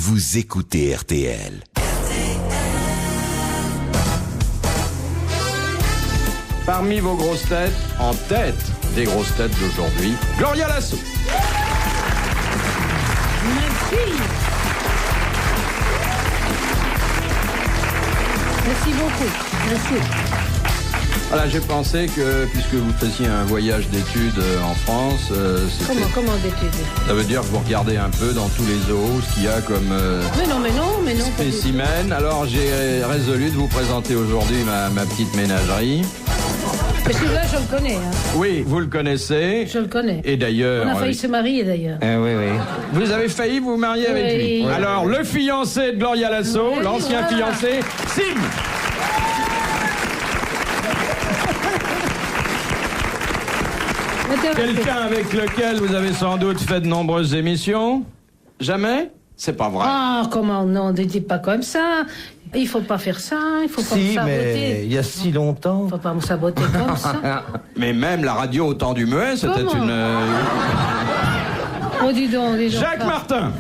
vous écoutez RTL. Parmi vos grosses têtes, en tête des grosses têtes d'aujourd'hui, Gloria Lasso. Merci. Merci beaucoup. Merci. Voilà, j'ai pensé que, puisque vous faisiez un voyage d'études en France, c'était... Comment d'études? Ça veut dire que vous regardez un peu dans tous les zoos ce qu'il y a comme Mais non. spécimen. Alors j'ai résolu de vous présenter aujourd'hui ma petite ménagerie. Mais celui-là, je le connais. Hein. Oui, vous le connaissez. Je le connais. Et d'ailleurs... On a failli se marier, d'ailleurs. Oui. Vous avez failli vous marier avec lui. Oui. Alors, le fiancé de Gloria Lasso, Oui, l'ancien voilà. fiancé, Sim. Quelqu'un avec lequel vous avez sans doute fait de nombreuses émissions? Jamais? C'est pas vrai. Ah, comment non, ne dis pas comme ça. Il faut pas faire ça, il faut pas me Si, saboter. mais il y a si longtemps. Il faut pas me saboter comme ça. Mais même la radio au temps du muet, c'était Comment? une... Oh, dis donc. Jacques Martin.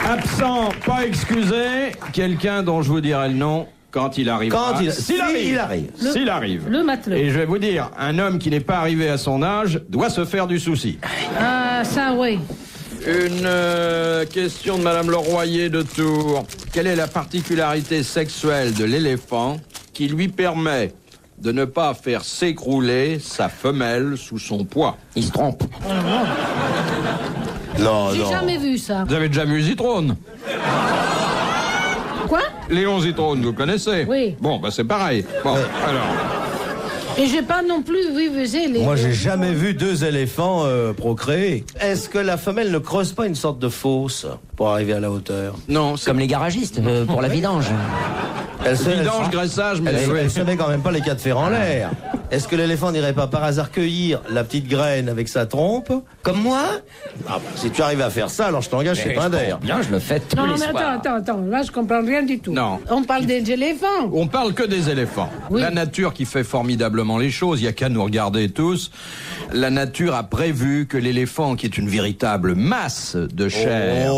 Absent, pas excusé, quelqu'un dont je vous dirai le nom quand il arrivera. S'il arrive. Le matelot. Et je vais vous dire, un homme qui n'est pas arrivé à son âge doit se faire du souci. Ah, ça, oui. Une question de Madame Leroyer de Tours. Quelle est la particularité sexuelle de l'éléphant qui lui permet de ne pas faire s'écrouler sa femelle sous son poids? Il se trompe. Non, J'ai jamais vu ça. Vous avez déjà vu Zitrone? Quoi? Léon Zitrone, vous connaissez? Oui. Bon, bah c'est pareil. Bon, alors... Et j'ai pas non plus vu les... Moi, j'ai jamais vu deux éléphants procréer. Est-ce que la femelle ne creuse pas une sorte de fosse pour arriver à la hauteur? Non, c'est Comme les garagistes pour la vidange. vidange, graissage, mais... Elle se met quand même pas les quatre fers en l'air. Est-ce que l'éléphant n'irait pas par hasard cueillir la petite graine avec sa trompe? Comme moi? Ah, si tu arrives à faire ça, alors je t'engage chez Pinder. Bien, je le fais tous Non, les mais soirs. attends. Là, je comprends rien du tout. Non. On parle des éléphants. On parle que des éléphants. Oui. La nature qui fait formidablement les choses, il n'y a qu'à nous regarder tous. La nature a prévu que l'éléphant, qui est une véritable masse de chair,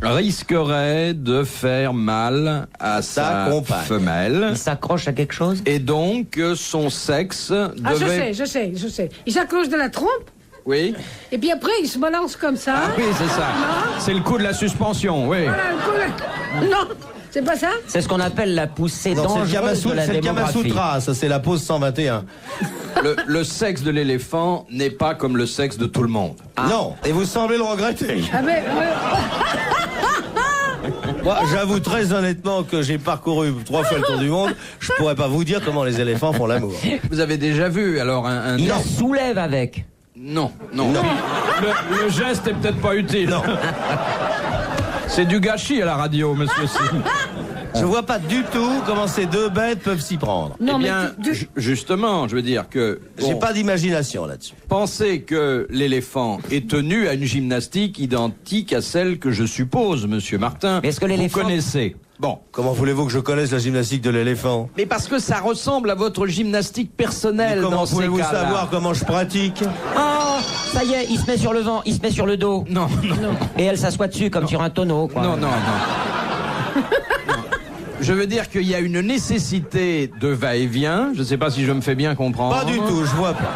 risquerait de faire mal à sa compagne. femelle. Il s'accroche à quelque chose? Et donc, son sexe Ah, devait... je sais. Il s'accroche de la trompe, Oui. et puis après, il se balance comme ça. Ah oui, c'est ça. C'est le coup de la suspension, oui. Voilà, le coup, non, c'est pas ça? C'est ce qu'on appelle la poussée Non, c'est dangereuse de la le Kama démographie. Sutra, ça c'est la pose 121. Le sexe de l'éléphant n'est pas comme le sexe de tout le monde. Non, et vous semblez le regretter. Ah, mais Moi, j'avoue très honnêtement que j'ai parcouru 3 fois le tour du monde. Je pourrais pas vous dire comment les éléphants font l'amour. Vous avez déjà vu, alors, un... Il la soulève avec. Non. Le geste est peut-être pas utile. Non. C'est du gâchis à la radio, monsieur Sim. Je vois pas du tout comment ces deux bêtes peuvent s'y prendre. non, Eh mais bien, justement, je veux dire que... J'ai bon, pas d'imagination là-dessus. pensez que l'éléphant est tenu à une gymnastique identique à celle que je suppose, monsieur Martin, Mais est-ce que vous l'éléphant- connaissez. Bon. Comment voulez-vous que je connaisse la gymnastique de l'éléphant? Mais parce que ça ressemble à votre gymnastique personnelle. Mais comment dans ces pouvez-vous cas-là. savoir comment je pratique? Oh, ça y est, il se met sur le vent, il se met sur le dos. Non. Et elle s'assoit dessus comme sur un tonneau, quoi. Non. Je veux dire qu'il y a une nécessité de va-et-vient. Je ne sais pas si je me fais bien comprendre. Pas du tout, je vois pas.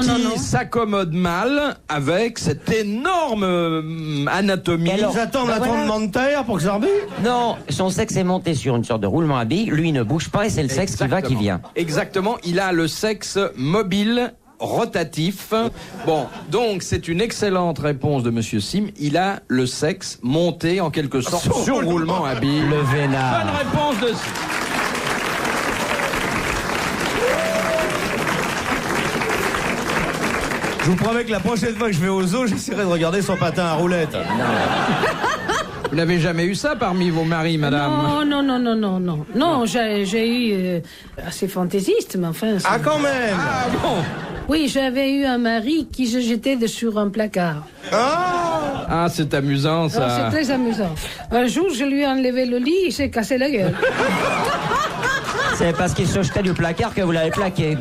Qui s'accommode mal avec cette énorme anatomie. Alors, Ils attendent bah un voilà. tremblement de terre pour que ça rebute? Non, son sexe est monté sur une sorte de roulement à billes. Lui, il ne bouge pas et c'est le sexe qui va, qui vient. Exactement. Il a le sexe mobile, rotatif. Bon, donc c'est une excellente réponse de Monsieur Sim. Il a le sexe monté en quelque sorte sur roulement à billes. Le vénard. Bonne réponse de Sim. Je vous promets que la prochaine fois que je vais au zoo, j'essaierai de regarder son patin à roulettes. Vous n'avez jamais eu ça parmi vos maris, madame? Non, j'ai eu assez fantaisiste, mais enfin... Ah, quand même! Ah bon? Oui, j'avais eu un mari qui se jetait sur un placard. Ah, c'est amusant, Alors, ça. c'est très amusant. Un jour, je lui ai enlevé le lit, il s'est cassé la gueule. C'est parce qu'il se jetait du placard que vous l'avez plaqué.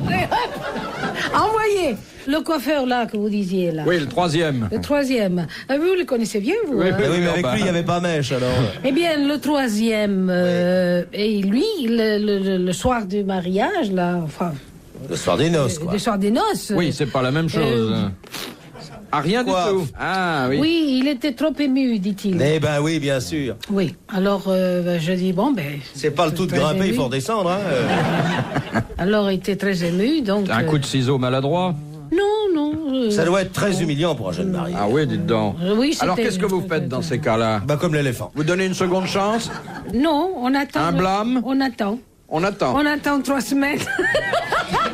Envoyez le coiffeur là que vous disiez là. Oui, le troisième. Le troisième. Vous le connaissez bien, vous? Oui, hein? Mais oui, mais avec lui, il n'y avait pas mèche, alors. Eh bien, le troisième, et lui, le soir du mariage, là, enfin, Le soir des noces, quoi. le soir des noces. Oui, c'est pas la même chose. Ah, rien Quoi? du tout. Ah, oui. Oui, il était trop ému, dit-il. Eh ben oui, bien sûr. Oui, alors je dis, bon, ben... C'est pas le tout de très grimper, il ému. faut redescendre, hein. Alors, il était très ému, donc... Un coup de ciseau maladroit. Non. Ça doit être très humiliant pour un jeune marié. Ah oui, dites donc. Oui, c'était- Alors, qu'est-ce que vous faites dans ces cas-là? Bah, comme l'éléphant. Vous donnez une seconde chance? Non, on attend... Un blâme? On attend. On attend. On attend 3 semaines.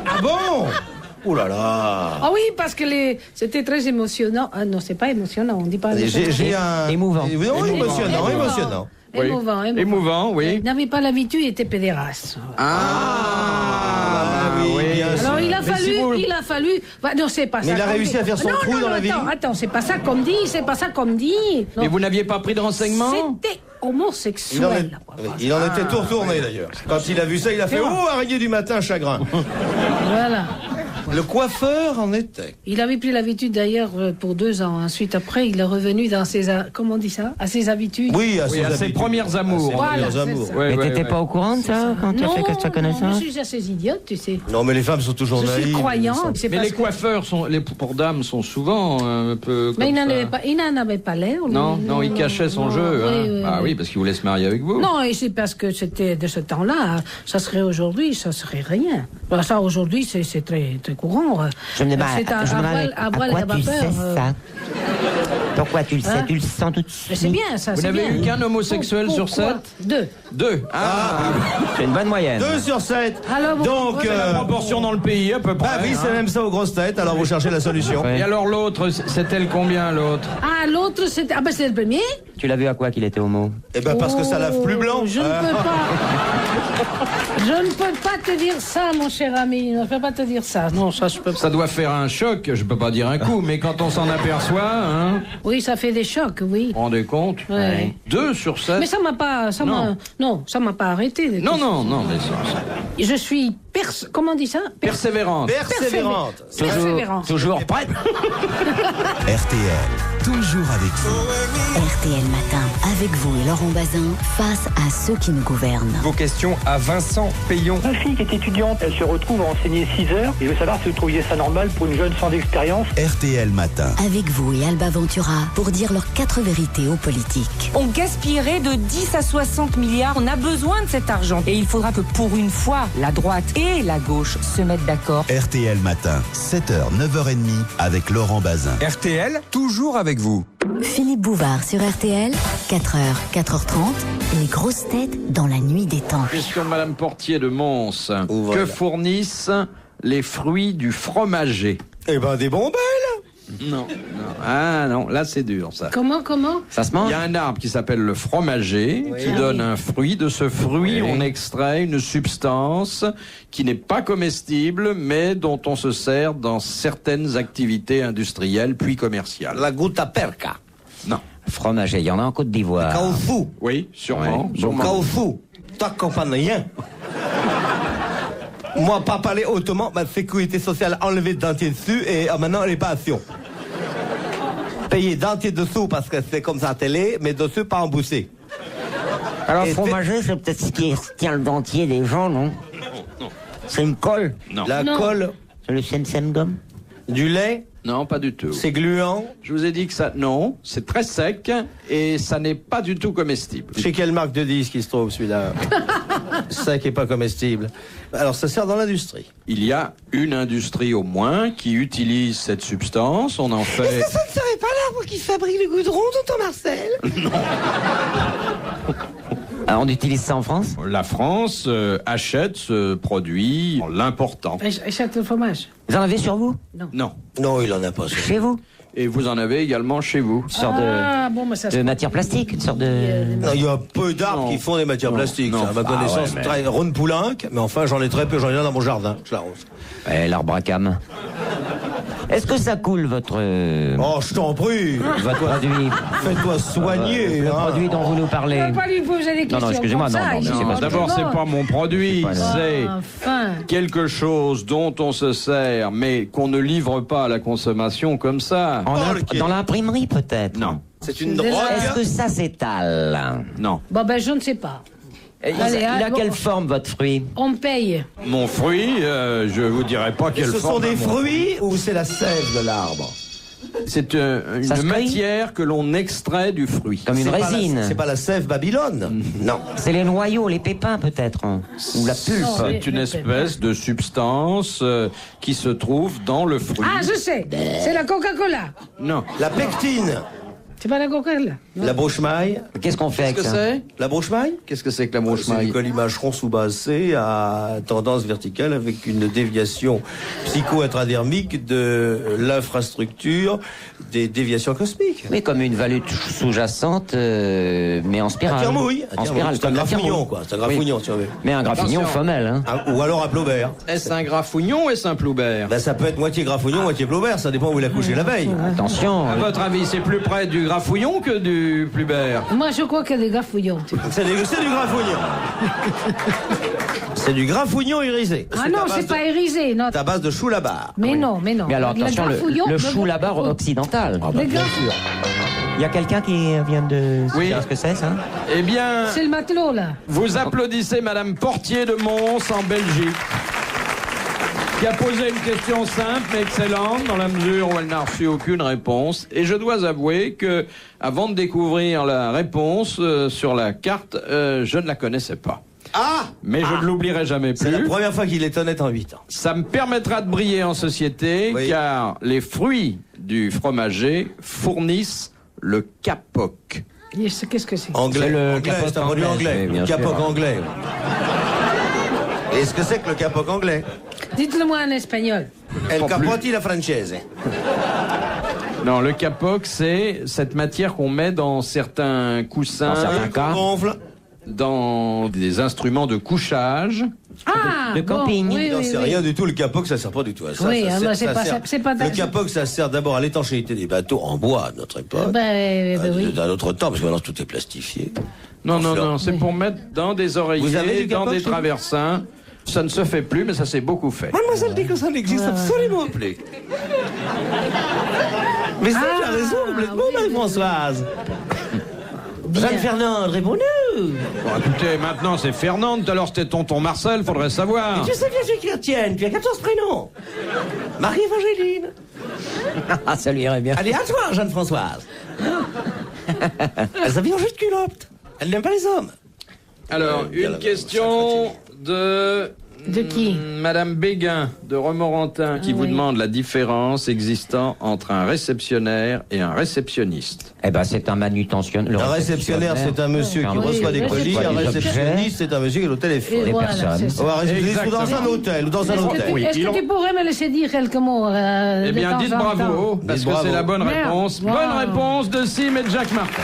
Ah bon? Ouh là là. Ah oui, parce que c'était très émotionnant. Ah non, c'est pas émotionnant, on dit pas... J'ai un... Émouvant. Non, émotionnant, émotionnant. Oui. Émouvant, oui. Il n'avait pas l'habitude, il était pédéraste. Ah, oui, bien sûr. Alors il a Mais si vous- fallu. Bah, non, c'est pas ça. Mais il a qu'on réussi dit. à faire son Non, trou non, dans non, la vie. Attends, c'est pas ça qu'on dit, c'est pas ça qu'on dit. Non. Et vous n'aviez pas pris de renseignements? C'était homosexuel. Il en, est- là, quoi. il en était tout retourné d'ailleurs. Quand il a vu ça, il a fait oh araignée du matin, chagrin. Voilà. Le coiffeur en était. Il avait pris l'habitude d'ailleurs pour 2 ans. Ensuite, après, il est revenu dans comment on dit ça? À ses habitudes. Oui, à Oui, à ses habitudes. premières amours. À ses Voilà, premières c'est amours. ça. Ouais, Mais ouais, t'étais ouais. pas au courant de ça quand tu as fait Non, ta je connaissance? suis assez idiote, tu sais. Non, mais les femmes sont toujours Je naïves. suis croyante. c'est Mais parce les que- coiffeurs pour dames sont souvent un peu. Mais comme ça. il n'en avait pas l'air. lui. Non, il cachait son non, jeu. oui, Hein. oui, Ah oui. oui, parce qu'il voulait se marier avec vous. Non, et c'est parce que c'était de ce temps-là. Ça serait aujourd'hui, ça serait rien. Ben, ça, aujourd'hui, c'est très, très courant. Je me demande, C'est à voile à et quoi à tu sais vapeur. ça? Pourquoi tu le sais? Hein? Tu le sens tout de Mais suite. c'est bien, ça, Vous c'est n'avez bien. eu qu'un homosexuel sur Pourquoi 7? 2. 2. Ah, C'est une bonne moyenne. 2 sur 7. Alors, vous Donc, comprenez la proportion dans le pays à peu près. bah oui, c'est hein. même ça aux grosses têtes. Alors vous cherchez la solution. Ouais. Et alors l'autre, c'était le combien l'autre? Ah, l'autre, c'était. Ah, ben, c'est le premier. Tu l'as vu à quoi qu'il était homo? Eh ben parce que ça lave plus blanc. Je ne peux pas. Je ne peux pas te dire ça, mon cher ami. Je ne peux pas te dire ça. Non, ça, je peux pas. Ça doit faire un choc, je peux pas dire un coup, mais quand on s'en aperçoit, hein, Oui, ça fait des chocs, oui. vous vous rendez compte? Ouais. 2 sur 7? Mais ça m'a pas. Non, ça m'a pas arrêté. Non, mais ça. Je suis comment on dit ça? Persévérante. Persévérante. Persévérante. Toujours prête? RTL, toujours avec vous. RTL Matin, avec vous et Laurent Bazin, face à ceux qui nous gouvernent. Vos questions à Vincent Payon. Ma fille qui est étudiante, elle se retrouve à enseigner 6 heures. Et je veux savoir si vous trouviez ça normal pour une jeune sans expérience. RTL Matin. Avec vous et Alba Ventura, pour dire leurs 4 vérités aux politiques. On gaspillerait de 10 à 60 milliards. On a besoin de cet argent. Et il faudra que pour une fois, la droite et la gauche se mettent d'accord. RTL Matin, 7h, 9h30 avec Laurent Bazin. RTL, toujours avec vous. Philippe Bouvard sur RTL, 4h, 4h30, les grosses têtes dans la nuit des temps. Question de Madame Portier de Mons. Voilà. Que fournissent les fruits du fromager? Eh ben des bombelles. Non. Ah non, là c'est dur ça. Comment? Ça se Il mange? y a un arbre qui s'appelle le fromager qui donne un fruit. De ce fruit, on extrait une substance qui n'est pas comestible, mais dont on se sert dans certaines activités industrielles puis commerciales. La goutte perca. Non. Fromager, il y en a en Côte d'Ivoire. Caoufou. Oui, sûrement. Ouais. sûrement. Caoufou. T'as compagnie rien. Moi, pas parler autrement, ma sécurité sociale enlevée de dentier dessus et maintenant les pensions. Payer dentier dessous parce que c'est comme ça à la télé, mais dessus pas emboussé. Alors, Et fromager, c'est peut-être ce qui tient le dentier des gens, non? C'est une colle? Non. La Non. colle, C'est le Sem Gum? du lait, Non, pas du tout. c'est gluant. Je vous ai dit que ça, non, c'est très sec et ça n'est pas du tout comestible. Chez quelle marque de disque il se trouve celui-là? Sec et pas comestible. Alors ça sert dans l'industrie. Il y a une industrie au moins qui utilise cette substance. On en fait. ne serait pas l'arbre qui fabrique le goudron, tonton Marcel? Ah, on utilise ça en France? La France achète ce produit en l'important. Achète le fromage. Vous en avez sur vous? Non. Non, il en a pas. Chez vous? Et vous en avez également chez vous. Une sorte Ah, bon, mais ça de matière plastique, une sorte de... Non, il y a peu d'arbres Non. qui font des matières Non. plastiques. Non. Ça, à ma Ah connaissance, ouais, mais- très Ron Poulenc, mais enfin j'en ai très peu, j'en ai un dans mon jardin. Je l'arrose. Ouais, l'arbre à cam. Est-ce que ça coule votre Oh, je t'en prie. votre produit, Fais-toi soigner. le hein. produit dont vous nous parlez? On va pas lui poser des questions. excusez-moi, comme ça, non, il mais s'en c'est rend pas- D'abord, c'est compte. pas mon produit, c'est Enfin. quelque chose dont on se sert, mais qu'on ne livre pas à la consommation comme ça. Dans l'imprimerie, peut-être? Non, C'est une Déjà. drogue. Est-ce que ça s'étale? non. Bon, ben, je ne sais pas. Il Allez, a bon. quelle forme, votre fruit? On paye. Mon fruit, je vous dirai pas quelle Ce sont forme. des fruits ou c'est la sève de l'arbre? C'est Ça se une cueille matière que l'on extrait du fruit. Comme une C'est pas la- résine? C'est pas la sève Babylone. Non. C'est les noyaux, les pépins, peut-être? Hein? Ou la pulpe? Non, C'est une espèce de substance qui se trouve dans le fruit. Ah, je sais. C'est la Coca-Cola. Non. La pectine. C'est pas la Coca-Cola. La broche-maille. Qu'est-ce qu'on fait avec Qu'est-ce que ça? c'est? La broche-maille. Qu'est-ce que c'est que la C'est broche-maille? du colimacheron sous base C à tendance verticale avec une déviation psycho-intradermique de l'infrastructure des déviations cosmiques. Oui, comme une valute sous-jacente, mais en Un spirale. tire-mouille. En spirale, C'est un comme la graffouillon, tire-mouille. quoi. C'est un graffouillon, si on veut. Mais un graffignon Attention. femelle, hein? Ou alors à Plaubert. Est-ce un graffouillon ou est-ce un ploubert? Ben, ça peut être moitié graffouillon, moitié Plaubert. Ça dépend où il a couché la veille. Attention. À votre avis, c'est plus près du graffouillon que du ploubert? Moi, je crois qu'il y a des graffouillons. C'est du graffouillon. C'est du graffouillon irisé. Ah non, c'est pas irisé. Non. C'est à base de chou là-bas. Mais non, mais non. Mais alors, attention, graffouillon, le chou là-bas occidental. Les graffouillons. Il y a quelqu'un qui vient de... Oui. savoir ce que c'est, ça? Eh bien, C'est le matelot, là. vous applaudissez Madame Portier de Mons en Belgique, qui a posé une question simple mais excellente dans la mesure où elle n'a reçu aucune réponse. Et je dois avouer que, avant de découvrir la réponse sur la carte, je ne la connaissais pas. Ah! Mais je ne l'oublierai jamais C'est la plus. première fois qu'il est honnête en 8 ans. Ça me permettra de briller en société, Oui. car les fruits du fromager fournissent le capoc. Qu'est-ce que c'est? Anglais. C'est le Anglais, capoc c'est un produit anglais, anglais. oui, bien Capoc sûr. anglais. Et est-ce que c'est que le capoc anglais? Dites-le-moi en espagnol. El Pas plus. capotti la francese. Non, le capoc, c'est cette matière qu'on met dans certains coussins, Dans certains cas. Gonfle. dans des instruments de couchage. Ah, Le camping. Bon, oui, Non, oui, c'est oui. rien du tout. Le capoc, ça sert pas du tout à ça. Oui, ça hein, sert- c'est ça pas- sert- c'est pas- Le capoc, ça sert d'abord à l'étanchéité des bateaux en bois de notre époque. Ben oui. D'un autre temps, parce que maintenant tout est plastifié. Non, non, Fleur. non, c'est pour mettre dans des Vous avez oreillers, du dans capoc des chez vous traversins. Ça ne se fait plus, mais ça s'est beaucoup fait. Mademoiselle dit que ça n'existe absolument plus. Mais ça, tu as raison, complètement, oui, Marie-Françoise. Jeanne Fernande, réponds-nous. Bon, écoutez, maintenant c'est Fernande, tout à l'heure c'était tonton Marcel, faudrait savoir. Tu sais bien, je suis chrétienne, tu as 14 prénoms. Marie-Évangéline. Ah, ça lui irait bien. Allez, à toi, Jeanne-Françoise. Elle s'habille en jus de culotte. Elle n'aime pas les hommes. Alors, bien une la- question de... De qui? Madame Béguin de Romorantin qui vous oui. demande la différence existant entre un réceptionnaire et un réceptionniste. Eh ben, c'est un manutentionnaire. Un réceptionnaire, c'est un monsieur qui Oui, reçoit des oui, colis. reçoit Un des réceptionniste, c'est un monsieur qui est au Et téléphone. voilà, personnes. c'est ça. Ou un réceptionniste ou dans un Exactement. hôtel, ou dans un Est-ce que, hôtel. tu, est-ce que tu pourrais me laisser dire quelques mots Eh de bien, temps dites en bravo, temps parce Dites que bravo. c'est la bonne Merde. réponse. Wow. Bonne réponse de Sim et de Jacques Martin.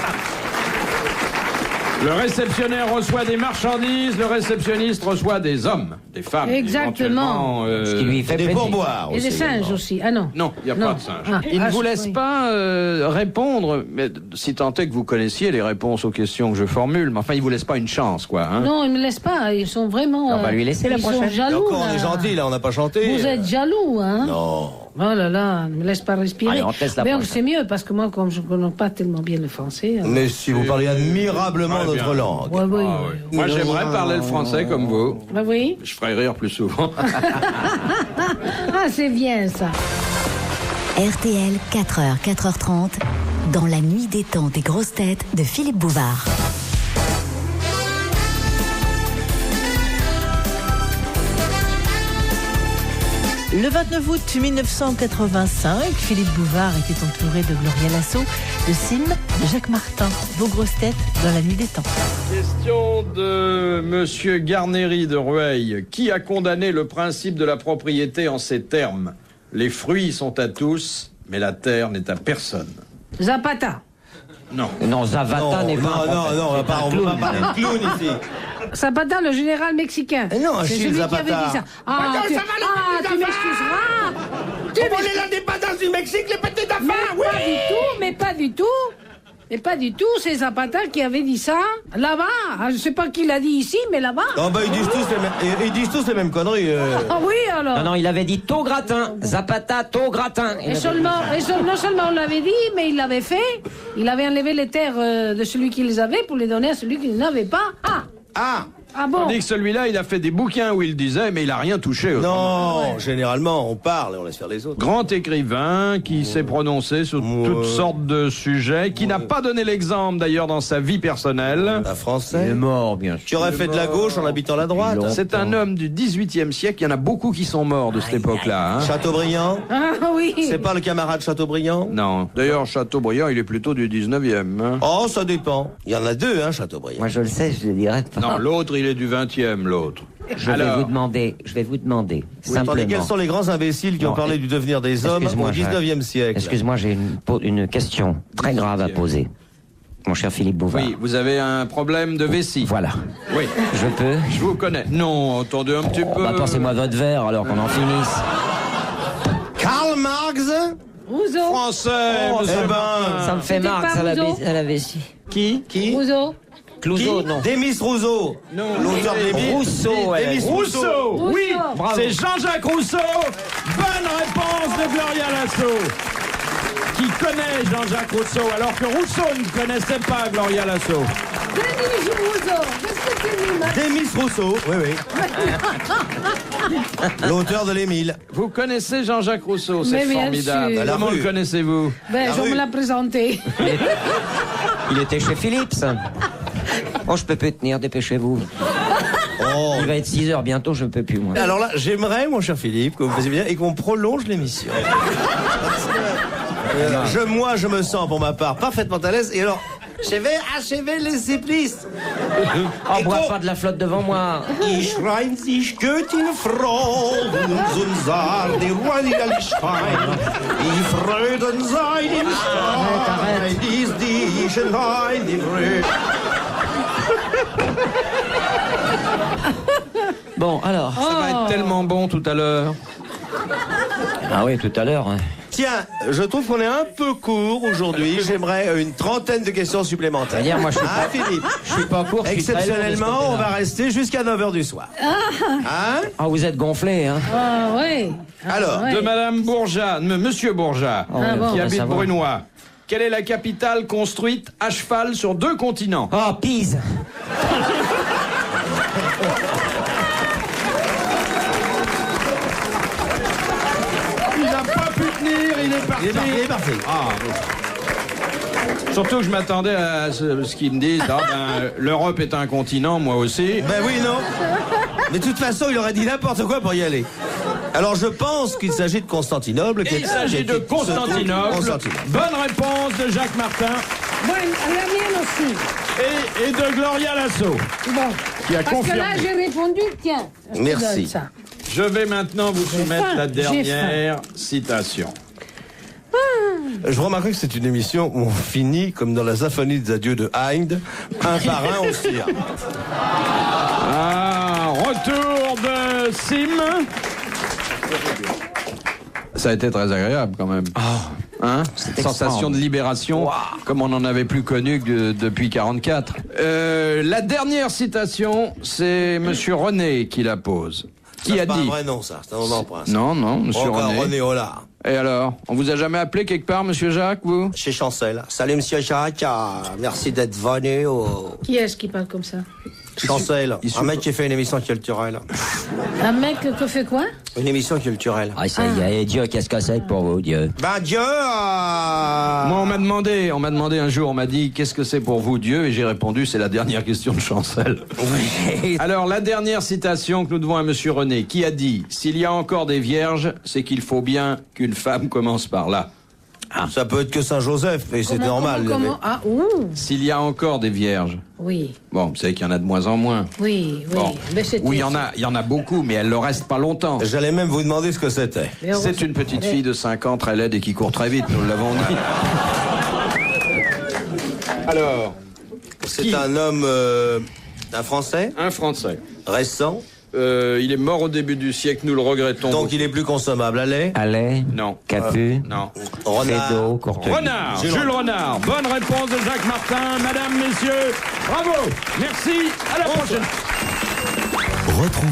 Le réceptionnaire reçoit des marchandises, le réceptionniste reçoit des hommes, des femmes. Exactement. éventuellement, Ce qui lui fait Des plaisir. pourboires Et des aussi, singes également. aussi. Ah non. Non, il n'y a Non. pas de singe. Ah. Il ne Ah, vous laisse oui. pas répondre, mais si tant est que vous connaissiez les réponses aux questions que je formule, mais enfin, il ne vous laisse pas une chance, quoi. Hein. Non, ils ne me laissent pas. Ils sont vraiment. On va lui laisser la ils sont prochaine. Et jaloux. encore, on est là. gentil, là, on n'a pas chanté. Vous êtes jaloux, hein? Non. Oh là là, ne me laisse pas respirer. Allez, on teste la Mais prochaine. c'est mieux parce que moi, comme je ne connais pas tellement bien le français. Mais si vous parlez admirablement Ouais, notre bien. langue. Ouais, oui. Ah, oui. Moi, j'aimerais parler le français comme vous. Bah oui. Je ferais rire plus souvent. Ah, c'est bien ça. RTL, 4h, 4h30, dans la nuit des temps des grosses têtes de Philippe Bouvard. Le 29 août 1985, Philippe Bouvard était entouré de Gloria Lasso, de Sim, de Jacques Martin. Vos grosses têtes dans la nuit des temps. Question de Monsieur Garnéry de Rueil. Qui a condamné le principe de la propriété en ces termes? Les fruits sont à tous, mais la terre n'est à personne. Zapata. Non. Non, Zavata n'est pas un non, prophète. non, on va pas parler de clown ici. Zapata, le général mexicain. Eh non, c'est Achille celui Zapata. qui avait dit ça. Ah, tu m'excuseras. voulez l'indépendance du Mexique, les petits Mais enfants? pas du tout, mais pas du tout. Mais pas du tout, c'est Zapata qui avait dit ça là-bas. Ah, je sais pas qui l'a dit ici, mais là-bas. Non, bah ils disent tous les mêmes conneries. Ah oui, alors. Non, non, il avait dit taux gratin. Zapata, taux gratin. Et non seulement on l'avait dit, mais il l'avait fait. Il avait enlevé les terres de celui qui les avait pour les donner à celui qui n'avait pas. Ah bon? Tandis que celui-là, il a fait des bouquins où il disait, mais il a rien touché. Non, généralement, on parle et on laisse faire les autres. Grand écrivain qui s'est prononcé sur toutes sortes de sujets, qui n'a pas donné l'exemple d'ailleurs dans sa vie personnelle. Un Français. Il est mort, bien sûr. Tu aurais fait de la gauche en habitant la droite. C'est un homme du 18e siècle. Il y en a beaucoup qui sont morts de cette époque-là. Hein. Chateaubriand. Ah oui. C'est pas le camarade Chateaubriand? Non. D'ailleurs, Chateaubriand, il est plutôt du 19e. Hein. Oh, ça dépend. Il y en a deux, hein, Chateaubriand. Moi, je le sais, je le dirai pas. Non, l'autre, il est du 20e, l'autre. Je vais vous demander, Oui, simplement. attendez, quels sont les grands imbéciles qui ont parlé du devenir des hommes au 19e siècle? Excuse-moi, j'ai une question très grave à poser. Mon cher Philippe Bouvard. Oui, vous avez un problème de vessie. Voilà. Oui. Je peux? Je vous connais. Non, attendez un petit peu. Bah, passez-moi votre verre alors qu'on en finisse. Karl Marx? Rousseau. Français, monsieur Eh ben, Martin. Ça me fait C'était marre, pas Rousseau à la vessie. Qui? Rousseau. Clouseau, non. Demis Rousseau. Non. L'auteur des Rousseau, elle a Demis dit. Rousseau. Oui, Bravo. c'est Jean-Jacques Rousseau. Bonne réponse de Gloria Lasso. Qui connaît Jean-Jacques Rousseau, alors que Rousseau ne connaissait pas Gloria Lasso. Denis Rousseau. Qu'est-ce que tu dis, Marc? Demis Rousseau, oui. L'auteur de l'Émile. Vous connaissez Jean-Jacques Rousseau, c'est Mais bien formidable. sûr. La Comment rue. le connaissez-vous? Ben, La je rue. me l'ai présenté. Il était chez Philips. Oh, je peux plus tenir, dépêchez-vous. Oh. Il va être 6h bientôt, je ne peux plus, moi. Alors là, j'aimerais, mon cher Philippe, que vous fassiez bien et qu'on prolonge l'émission. Moi, je me sens, pour ma part, parfaitement à l'aise. Et alors, je vais achever les cyclistes. Oh, bois pas de la flotte devant moi. Ich rein sich Göttin Frau, und sah die Royalstein. Die Fröden sein im Stein, dies die Nein, die Fröden. Bon, alors. Ça va être tellement bon tout à l'heure. Ah oui, tout à l'heure. Hein. Tiens, je trouve qu'on est un peu court aujourd'hui. J'aimerais une trentaine de questions supplémentaires. C'est-à-dire, moi, je suis Hein, pas, Philippe? je suis pas court. Je suis très lourd de ce Exceptionnellement, on côté-là. va rester jusqu'à 9h du soir. Hein? Ah, vous êtes gonflé, hein. Ah oui. Alors, ouais. De Madame Bourgeat, Monsieur Bourgeat, Ah bon, qui bah, habite ça va. Brunois. Quelle est la capitale construite à cheval sur 2 continents? Oh, Pise. Il n'a pas pu tenir, il est parti. il est parti. Ah, bon. Surtout que je m'attendais à ce qu'ils me disent, l'Europe est un continent, moi aussi. Ben oui, non. Mais de toute façon, il aurait dit n'importe quoi pour y aller. Alors, je pense qu'il s'agit de Constantinople. Il s'agit de Constantinople. Bonne réponse de Jacques Martin Bon, la mienne aussi. et de Gloria Lasso, Bon. qui a Parce que là, confirmé. j'ai répondu, tiens. je te Merci. donne ça. Je vais maintenant vous soumettre faim, la j'ai dernière citation. Je remarque que c'est une émission où on finit, comme dans la symphonie des adieux de Haydn, un par un, on se tire. Ah, retour de Sim. Ça a été très agréable quand même. Hein? Sensation de libération, comme on n'en avait plus connu que depuis 44. La dernière citation, c'est Monsieur René qui la pose. Qui a C'est pas un dit? vrai nom, ça. C'est un nom d'emprunt. ça. Non, Monsieur Encore René. René Hollard. Et alors, on vous a jamais appelé quelque part, Monsieur Jacques, vous? Chez Chancel. Salut, monsieur Jacques. Merci d'être venu au Qui est-ce qui parle comme ça? Chancel. Un mec qui fait une émission culturelle. Un mec que fait quoi? Une émission culturelle. Ah, ça y est, Dieu, qu'est-ce que c'est pour vous, Dieu? Ben, Dieu, Moi, on m'a demandé un jour, on m'a dit, qu'est-ce que c'est pour vous, Dieu? Et j'ai répondu, c'est la dernière question de Chancel. Alors, la dernière citation que nous devons à Monsieur René, qui a dit, s'il y a encore des vierges, c'est qu'il faut bien qu'une femme commence par là. Ça peut être que Saint-Joseph, et c'est Comment, normal. comment Ah, ouh. S'il y a encore des vierges. Oui, Bon, vous savez qu'il y en a de moins en moins. oui, oui. Bon. Mais c'était- Oui, il y en a beaucoup, mais elles ne restent pas longtemps. J'allais même vous demander ce que c'était. Mais on- C'est une petite fille de 5 ans, très laide et qui court très vite, nous l'avons dit. Alors, C'est Qui un homme, un Français, un Français. récent, Il est mort au début du siècle, nous le regrettons. Donc beaucoup. il est plus consommable. Allez. Allez. Non. Capu. Non. Renard. Fédo, Courtelis. Renard, Jules Renard. Bonne réponse de Jacques Martin. Madame, messieurs, bravo. Merci. À la prochaine. Retrouvez